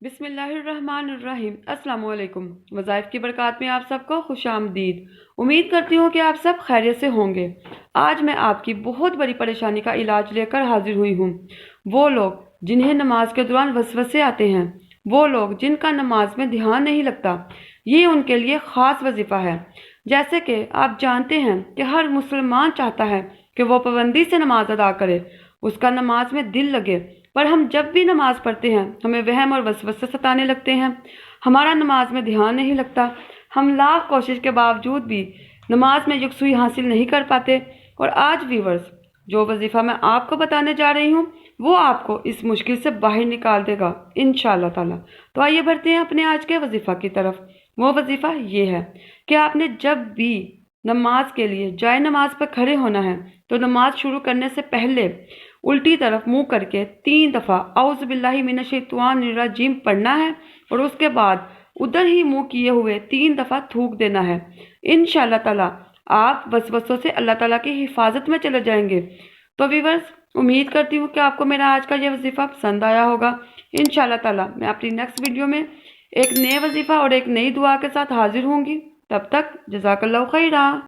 बिस्मिल्लाहिर्रहमानिर्रहीम। अस्सलाम वालेकुम। वज़ाइफ की बरक़ात में आप सबको खुश आमदीद। उम्मीद करती हूँ कि आप सब खैरियत से होंगे। आज मैं आपकी बहुत बड़ी परेशानी का इलाज लेकर हाजिर हुई हूँ। वो लोग जिन्हें नमाज के दौरान वसवसे आते हैं, वो लोग जिनका नमाज में ध्यान नहीं लगता, ये उनके लिए ख़ास वजीफ़ा है। जैसे कि आप जानते हैं कि हर मुसलमान चाहता है कि वो पाबंदी से नमाज अदा करे, उसका नमाज में दिल लगे। पर हम जब भी नमाज पढ़ते हैं हमें वहम और वसवसे सताने लगते हैं, हमारा नमाज में ध्यान नहीं लगता, हम लाख कोशिश के बावजूद भी नमाज में यकसुई हासिल नहीं कर पाते। और आज व्यूअर्स, जो वजीफ़ा मैं आपको बताने जा रही हूँ वो आपको इस मुश्किल से बाहर निकाल देगा इंशाअल्लाह ताला। तो आइए बढ़ते हैं अपने आज के वजीफ़ा की तरफ। वो वजीफ़ा ये है कि आपने जब भी नमाज के लिए जाए नमाज पर खड़े होना है तो नमाज शुरू करने से पहले उल्टी तरफ मुंह करके 3 दफ़ा औज़ु बिल्लाहि मिनश शैतानिर रजीम पढ़ना है और उसके बाद उधर ही मुंह किए हुए 3 दफ़ा थूक देना है। इंशाअल्लाह ताला आप वसवसों से अल्लाह ताला की हिफाजत में चले जाएंगे। तो व्यूअर्स, उम्मीद करती हूँ कि आपको मेरा आज का ये वजीफ़ा पसंद आया होगा। इंशाअल्लाह ताला मैं अपनी नेक्स्ट वीडियो में एक नए वजीफ़ा और एक नई दुआ के साथ हाजिर होंगी। तब तक जज़ाकल्लाहु खैरा।